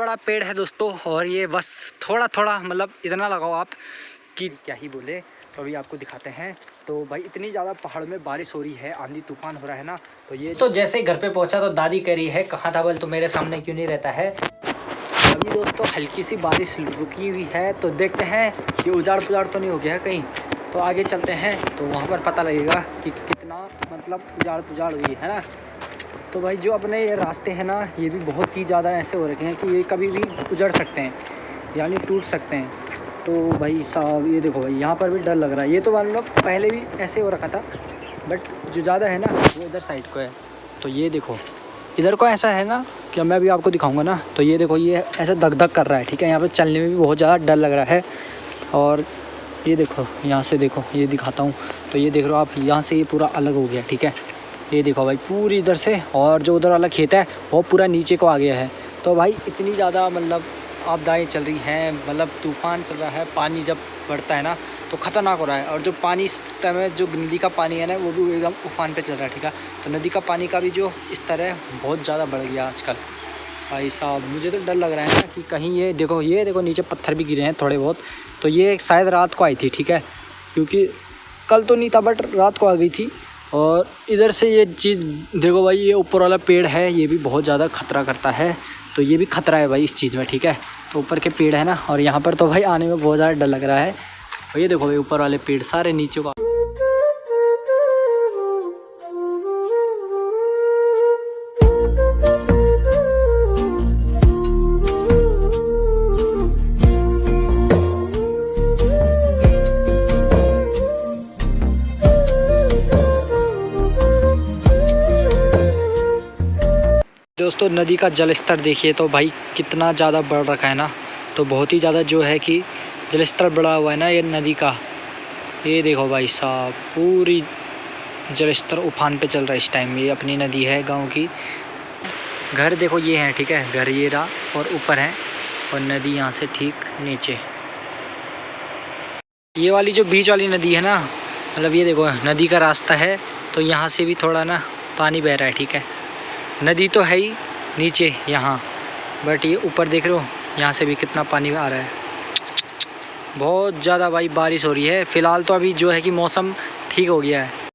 बड़ा पेड़ है दोस्तों, और ये बस थोड़ा थोड़ा मतलब इतना लगाओ आप कि क्या ही बोले। तो अभी आपको दिखाते हैं। तो भाई इतनी ज़्यादा पहाड़ में बारिश हो रही है, आंधी तूफान हो रहा है ना। तो ये तो जैसे ही घर पे पहुंचा तो दादी कह रही है कहाँ था बोल, तो मेरे सामने क्यों नहीं रहता है। अभी दोस्तों हल्की सी बारिश रुकी हुई है, तो देखते हैं कि उजाड़ पुजाड़ तो नहीं हो गया है कहीं। तो आगे चलते हैं तो वहाँ पर पता लगेगा कि कितना मतलब उजाड़ पुजाड़ हुई है ना। तो भाई जो अपने ये रास्ते हैं ना, ये भी बहुत ही ज़्यादा ऐसे हो रखे हैं कि ये कभी भी उजड़ सकते हैं, यानी टूट सकते हैं। तो भाई साहब ये देखो भाई, यहाँ पर भी डर लग रहा है। ये तो मतलब पहले भी ऐसे हो रखा था, बट जो ज़्यादा है ना वो इधर साइड को है। तो ये देखो इधर को ऐसा है ना कि मैं अभी आपको दिखाऊंगा ना। तो ये देखो ये ऐसे धक धक कर रहा है, ठीक है। यहाँ पे चलने में भी बहुत ज़्यादा डर लग रहा है। और ये देखो यहाँ से देखो, ये दिखाता हूँ। तो ये देख रहे हो आप, यहाँ से ये पूरा अलग हो गया, ठीक है। ये देखो भाई पूरी इधर से, और जो उधर वाला खेत है वो पूरा नीचे को आ गया है। तो भाई इतनी ज़्यादा मतलब आपदाएँ चल रही हैं, मतलब तूफ़ान चल रहा है। पानी जब बढ़ता है ना तो ख़तरनाक हो रहा है। और जो पानी इस टाइम जो नदी का पानी है ना, वो भी एकदम उफान पे चल रहा है, ठीक है। तो नदी का पानी का भी जो स्तर है बहुत ज़्यादा बढ़ गया आजकल। भाई साहब मुझे तो डर लग रहा है ना कि कहीं ये देखो नीचे पत्थर भी गिरे हैं थोड़े बहुत। तो ये शायद रात को आई थी, ठीक है, क्योंकि कल तो नहीं था बट रात को आ गई थी। और इधर से ये चीज़ देखो भाई, ये ऊपर वाला पेड़ है, ये भी बहुत ज़्यादा खतरा करता है। तो ये भी खतरा है भाई इस चीज़ में, ठीक है। तो ऊपर के पेड़ है ना, और यहाँ पर तो भाई आने में बहुत ज़्यादा डर लग रहा है। और ये देखो भाई ऊपर वाले पेड़ सारे नीचे को। दोस्तों नदी का जल स्तर देखिए तो भाई कितना ज़्यादा बढ़ रखा है ना। तो बहुत ही ज़्यादा जो है कि जल स्तर बढ़ा हुआ है ना ये नदी का। ये देखो भाई साहब पूरी जल स्तर उफान पे चल रहा है इस टाइम। ये अपनी नदी है गांव की। घर देखो ये है, ठीक है, घर ये रहा और ऊपर है, और नदी यहाँ से ठीक नीचे। ये वाली जो बीच वाली नदी है ना, मतलब ये देखो नदी का रास्ता है। तो यहाँ से भी थोड़ा ना पानी बह रहा है, ठीक है। नदी तो है ही नीचे यहाँ, बट ये ऊपर देख रहे हो यहाँ से भी कितना पानी आ रहा है। बहुत ज़्यादा भाई बारिश हो रही है। फ़िलहाल तो अभी जो है कि मौसम ठीक हो गया है।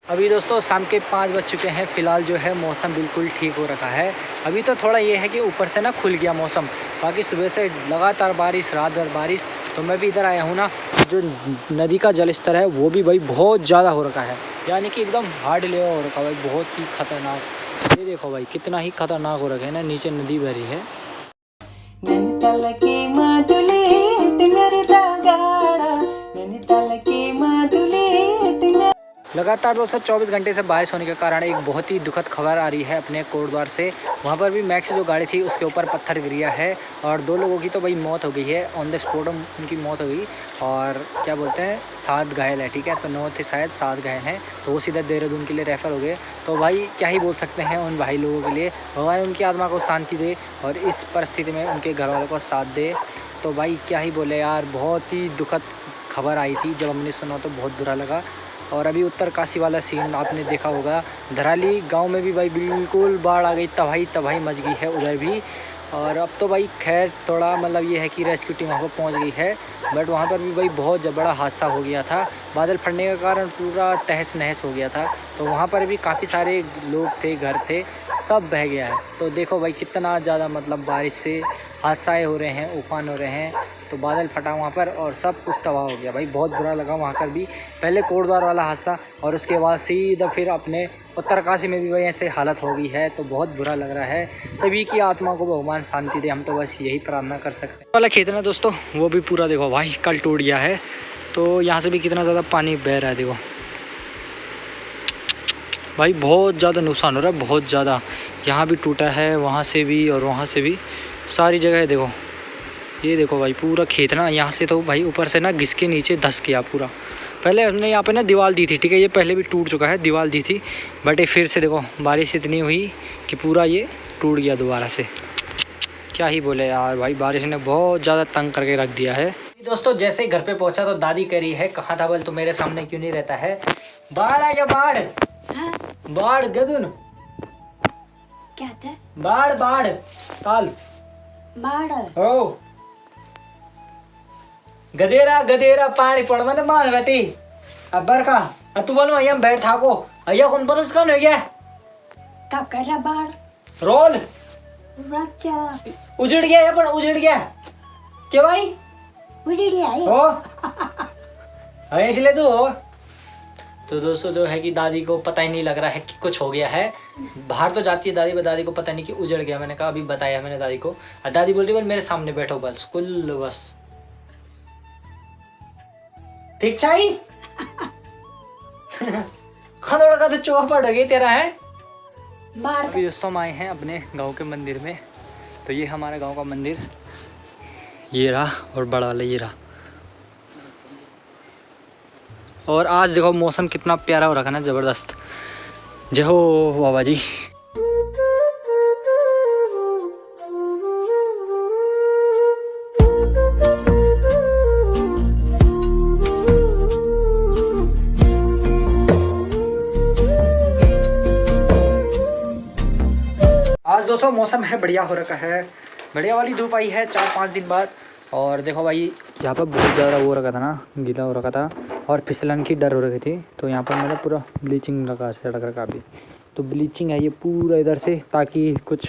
अभी दोस्तों शाम के 5 बज चुके हैं। फ़िलहाल जो है मौसम बिल्कुल ठीक हो रखा है। अभी तो थोड़ा ये है कि ऊपर से ना खुल गया मौसम, बाकी सुबह से लगातार बारिश, रात भर बारिश। तो मैं भी इधर आया हूँ ना, जो नदी का जल स्तर है वो भी भाई बहुत ज़्यादा हो रखा है, यानी कि एकदम हार्ड लेवल हो रखा है भाई, बहुत ही खतरनाक। ये देखो भाई कितना ही खतरनाक हो रखा है ना, नीचे नदी बह रही है। लगातार 224 घंटे से बारिश होने के कारण एक बहुत ही दुखद खबर आ रही है अपने कोटद्वार से। वहाँ पर भी मैक्स जो गाड़ी थी उसके ऊपर पत्थर गिर गया है, और 2 लोगों की तो भाई मौत हो गई है, ऑन द स्पॉट उनकी मौत हो गई। और क्या बोलते हैं 7 घायल है, ठीक है। तो 9 थे शायद, 7 घायल हैं। तो वो सीधा देहरादून के लिए रेफ़र हो गए। तो भाई क्या ही बोल सकते हैं उन भाई लोगों के लिए, भगवान उनकी आत्मा को शांति दे और इस परिस्थिति में उनके घर वालों को साथ दे। तो भाई क्या ही बोले यार, बहुत ही दुखद खबर आई थी। जब हमने सुना तो बहुत बुरा लगा। और अभी उत्तरकाशी वाला सीन आपने देखा होगा, धराली गांव में भी भाई बिल्कुल बाढ़ आ गई, तबाही मच गई है उधर भी। और अब तो भाई खैर थोड़ा मतलब ये है कि रेस्क्यू टीम वहाँ पर पहुँच गई है, बट वहाँ पर भी भाई बहुत बड़ा हादसा हो गया था। बादल फटने के कारण पूरा तहस नहस हो गया था। तो वहाँ पर भी काफ़ी सारे लोग थे, घर थे, सब बह गया है। तो देखो भाई कितना ज़्यादा मतलब बारिश से हादसाएँ हो रहे हैं, उफान हो रहे हैं। तो बादल फटा वहाँ पर और सब कुछ तबाह हो गया भाई, बहुत बुरा लगा वहाँ पर भी। पहले कोटद्वार वाला हादसा और उसके बाद सीधा फिर अपने उत्तरकाशी में भी भाई ऐसे हालत हो गई है। तो बहुत बुरा लग रहा है। सभी की आत्मा को भगवान शांति दे, हम तो बस यही प्रार्थना कर सकते हैं। वाला खेत ना दोस्तों, वो भी पूरा देखो भाई कल टूट गया है। तो यहाँ से भी कितना ज़्यादा पानी बह रहा है देखो भाई, बहुत ज़्यादा नुकसान हो रहा है, बहुत ज़्यादा। यहाँ भी टूटा है, वहाँ से भी और वहाँ से भी, सारी जगह देखो। ये देखो भाई पूरा खेत ना, यहाँ से तो भाई ऊपर से ना घिस के नीचे धस गया पूरा। पहले हमने यहाँ पे ना दीवार दी थी, ठीक है, ये पहले भी टूट चुका है, दीवार दी थी, बट ये फिर से देखो बारिश इतनी हुई कि पूरा ये टूट गया दोबारा से। क्या ही बोले यार भाई, बारिश ने बहुत ज़्यादा तंग करके रख दिया है। दोस्तों जैसे ही घर पे पहुंचा तो दादी कह रही है कहाँ था बोल, तो मेरे सामने क्यों नहीं रहता है। बाढ़ आ गया बाढ़। बाढ़ गदुन क्या था? बाढ़ बाढ़ काल बाढ़ हो गदेरा गदेरा पानी पड़ मैंने मान बैठी अब बरका तू बोलो अय्या बैठ था को अय्या कौन पता कौन हो गया का कर रहा बाढ़ रोल अच्छा उजड़ गया है पर उजड़ गया क्या भाई उजड़ी आई हो अरे इसलिए तू हो तो दोस्तों जो है कि दादी को पता ही नहीं लग रहा है कि कुछ हो गया है बाहर तो जाती है दादी, दादी को पता नहीं कि उजड़ गया। मैंने कहा अभी बताया मैंने दादी को, दादी बोल रही बोल मेरे सामने बैठो बस कुल बस ठीक चाहिए खदोड़ा का तो चौपट हो गई तेरा है। अभी दोस्तों हम आए हैं अपने गांव के मंदिर में, तो ये हमारा गांव का मंदिर ये रहा और बड़ा वाला ये रहा। और आज देखो मौसम कितना प्यारा हो रखा है ना, ज़बरदस्त। जय हो बाबा जी। आज दोस्तों मौसम है बढ़िया हो रखा है, बढ़िया वाली धूप आई है 4-5 दिन बाद। और देखो भाई यहाँ पर बहुत ज़्यादा वो रखा था ना, गीला हो रखा था और फिसलन की डर हो रखी थी, तो यहाँ पर मैंने पूरा ब्लीचिंग लगा सड़क रखा भी। तो ब्लीचिंग है ये पूरा इधर से, ताकि कुछ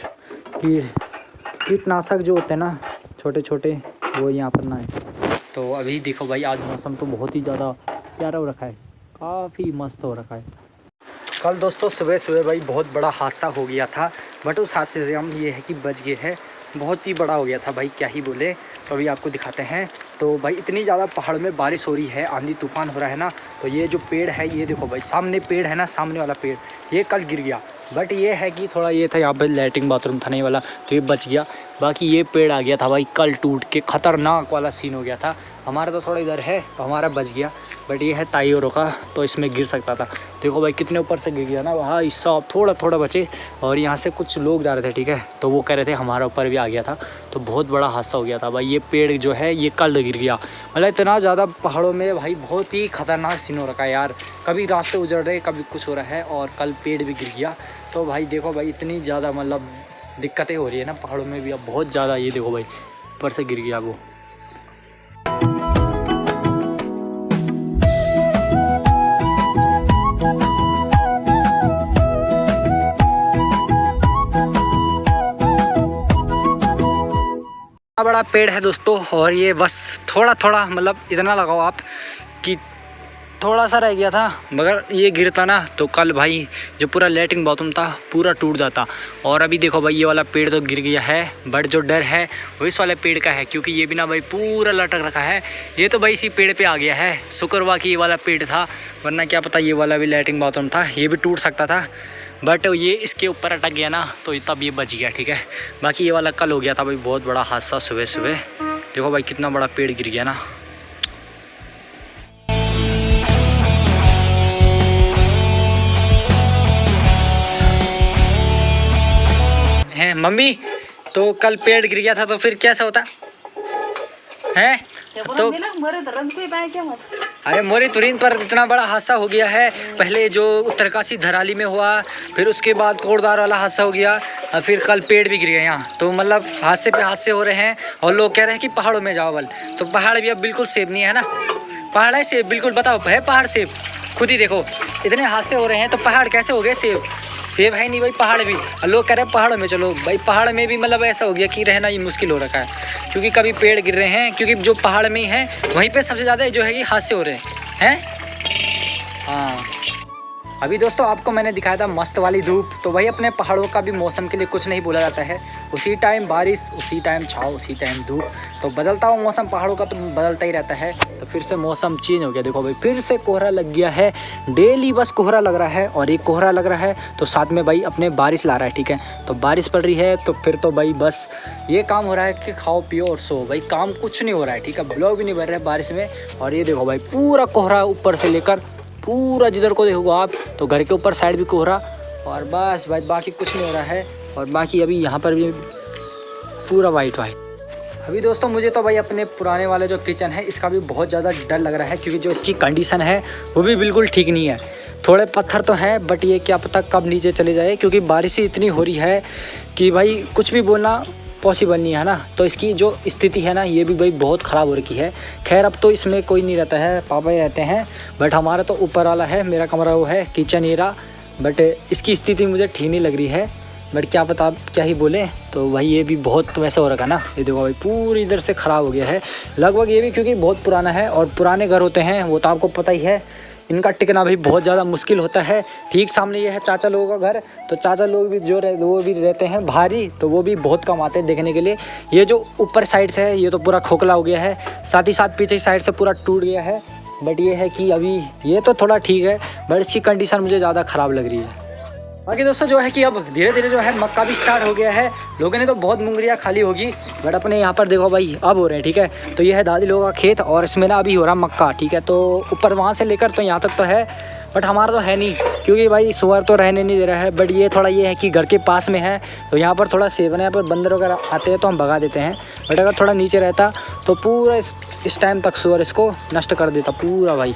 कीटनाशक जो होते हैं ना छोटे छोटे वो यहाँ पर ना आए। तो अभी देखो भाई आज मौसम तो बहुत ही ज़्यादा प्यारा हो रखा है, काफ़ी मस्त हो रखा है। कल दोस्तों सुबह सुबह भाई बहुत बड़ा हादसा हो गया था, बट उस हादसे से हम ये है कि बच गए हैं। बहुत ही बड़ा हो गया था भाई, क्या ही बोले। तो अभी आपको दिखाते हैं। तो भाई इतनी ज़्यादा पहाड़ में बारिश हो रही है, आंधी तूफान हो रहा है ना, तो ये जो पेड़ है ये देखो भाई, सामने पेड़ है ना, सामने वाला पेड़ ये कल गिर गया। बट ये है कि थोड़ा ये था यहाँ पर लैट्रिन बाथरूम था नहीं वाला, तो ये बच गया। बाकी ये पेड़ आ गया था भाई कल टूट के, ख़तरनाक वाला सीन हो गया था। हमारा तो थोड़ा इधर है तो हमारा बच गया, बट ये है ताइयों का, तो इसमें गिर सकता था। देखो भाई कितने ऊपर से गिर गया ना, वहाँ हिस्सा थोड़ा थोड़ा बचे। और यहाँ से कुछ लोग जा रहे थे, ठीक है, तो वो कह रहे थे हमारा ऊपर भी आ गया था, तो बहुत बड़ा हादसा हो गया था भाई। ये पेड़ जो है ये कल गिर गया, मतलब इतना ज़्यादा पहाड़ों में भाई बहुत ही ख़तरनाक सीन हो रखा है यार। कभी रास्ते उजड़ रहे, कभी कुछ हो रहा है, और कल पेड़ भी गिर गया। तो भाई देखो भाई इतनी ज़्यादा मतलब दिक्कतें हो रही है ना पहाड़ों में भी अब बहुत ज़्यादा। ये देखो भाई ऊपर से गिर गया वो। बड़ा पेड़ है दोस्तों, और ये बस थोड़ा थोड़ा मतलब इतना लगाओ आप कि थोड़ा सा रह गया था, मगर ये गिरता ना तो कल भाई जो पूरा लैट्रिन बाथरूम था पूरा टूट जाता। और अभी देखो भाई ये वाला पेड़ तो गिर गया है, बट जो डर है वो इस वाले पेड़ का है, क्योंकि ये भी ना भाई पूरा लटक रखा है। ये तो भाई इसी पेड़ पे आ गया है, शुक्र हुआ कि ये वाला पेड़ था, वरना क्या पता ये वाला भी लैट्रिन बाथरूम था, ये भी टूट सकता था। बट ये इसके ऊपर अटक गया ना, तो तब ये बच गया, ठीक है। बाकी ये वाला कल हो गया था भाई बहुत बड़ा हादसा सुबह सुबह। देखो भाई कितना बड़ा पेड़ गिर गया ना। है मम्मी, तो कल पेड़ गिर गया था तो फिर कैसा होता है? तो अरे मोरी तुरीन पर इतना बड़ा हादसा हो गया है। पहले जो उत्तरकाशी धराली में हुआ, फिर उसके बाद कोटद्वार वाला हादसा हो गया, और फिर कल पेड़ भी गिर गया यहाँ। तो मतलब हादसे पे हादसे हो रहे हैं, और लोग कह रहे हैं कि पहाड़ों में जाओ बल। तो पहाड़ भी अब बिल्कुल सेफ नहीं है ना, पहाड़ है सेफ बिल्कुल? बताओ है पहाड़ सेफ? खुद ही देखो इतने हादसे हो रहे हैं, तो पहाड़ कैसे हो गए सेफ? सेब है नहीं भाई पहाड़ भी, और लोग कह रहे हैं पहाड़ों में चलो। भाई पहाड़ में भी मतलब ऐसा हो गया कि रहना ही मुश्किल हो रखा है, क्योंकि कभी पेड़ गिर रहे हैं, क्योंकि जो पहाड़ में है वहीं पे सबसे ज़्यादा जो है कि हादसे हो रहे हैं। हाँ अभी दोस्तों आपको मैंने दिखाया था मस्त वाली धूप। तो भाई अपने पहाड़ों का भी मौसम के लिए कुछ नहीं बोला जाता है, उसी टाइम बारिश, उसी टाइम छाँव, उसी टाइम धूप। तो बदलता हुआ मौसम पहाड़ों का तो बदलता ही रहता है। तो फिर से मौसम चेंज हो गया, देखो भाई फिर से कोहरा लग गया है। डेली बस कोहरा लग रहा है, और एक कोहरा लग रहा है तो साथ में भाई अपने बारिश ला रहा है, ठीक है। तो बारिश पड़ रही है तो फिर तो भाई बस ये काम हो रहा है कि खाओ पियो और सो, भाई काम कुछ नहीं हो रहा है, ठीक है। ब्लॉग भी नहीं बन रहा है बारिश में। और ये देखो भाई पूरा कोहरा ऊपर से लेकर पूरा जिधर को देखोगे आप, तो घर के ऊपर साइड भी कोहरा, और बस भाई बाकी कुछ नहीं हो रहा है। और बाकी अभी यहाँ पर भी पूरा वाइट वाइट। अभी दोस्तों मुझे तो भाई अपने पुराने वाले जो किचन है इसका भी बहुत ज़्यादा डर लग रहा है, क्योंकि जो इसकी कंडीशन है वो भी बिल्कुल ठीक नहीं है। थोड़े पत्थर तो हैं बट ये क्या पता कब नीचे चले जाए, क्योंकि बारिश ही इतनी हो रही है कि भाई कुछ भी बोलना पॉसिबल नहीं है ना। तो इसकी जो स्थिति है ना ये भी भाई बहुत ख़राब हो रखी है। खैर अब तो इसमें कोई नहीं रहता है, पापा ही रहते हैं, बट हमारा तो ऊपर वाला है, मेरा कमरा वो है किचन एरिया, बट इसकी स्थिति मुझे ठीक नहीं लग रही है। बट क्या पता आप क्या ही बोले। तो भाई ये भी बहुत वैसा हो रखा ना, ये देखो भाई पूरी इधर से ख़राब हो गया है लगभग ये भी, क्योंकि बहुत पुराना है और पुराने घर होते हैं वो तो आपको पता ही है, इनका टिकना भी बहुत ज़्यादा मुश्किल होता है। ठीक सामने ये है चाचा लोगों का घर, तो चाचा लोग भी जो वो भी रहते हैं भारी, तो वो भी बहुत कम आते हैं देखने के लिए। ये जो ऊपर साइड से है ये तो पूरा खोखला हो गया है, साथ ही साथ पीछे साइड से पूरा टूट गया है। बट ये है कि अभी ये तो थोड़ा ठीक है, बट इसकी कंडीशन मुझे ज़्यादा ख़राब लग रही है। बाकी दोस्तों जो है कि अब धीरे धीरे जो है मक्का भी स्टार्ट हो गया है, लोगों ने तो बहुत मुंगरियाँ खाली होगी, बट अपने यहाँ पर देखो भाई अब हो रहे हैं। ठीक है, तो ये है दादी लोगों का खेत और इसमें ना अभी हो रहा मक्का। ठीक है, तो ऊपर वहाँ से लेकर तो यहाँ तक तो है, बट हमारा तो है नहीं, क्योंकि भाई सुअर तो रहने नहीं दे रहा है। बट ये थोड़ा ये है कि घर के पास में है, तो यहाँ पर थोड़ा सेवन है, यहाँ पर बंदर वगैरह आते हैं तो हम भगा देते हैं। बट अगर थोड़ा नीचे रहता तो पूरा इस टाइम तक सुअर इसको नष्ट कर देता पूरा भाई।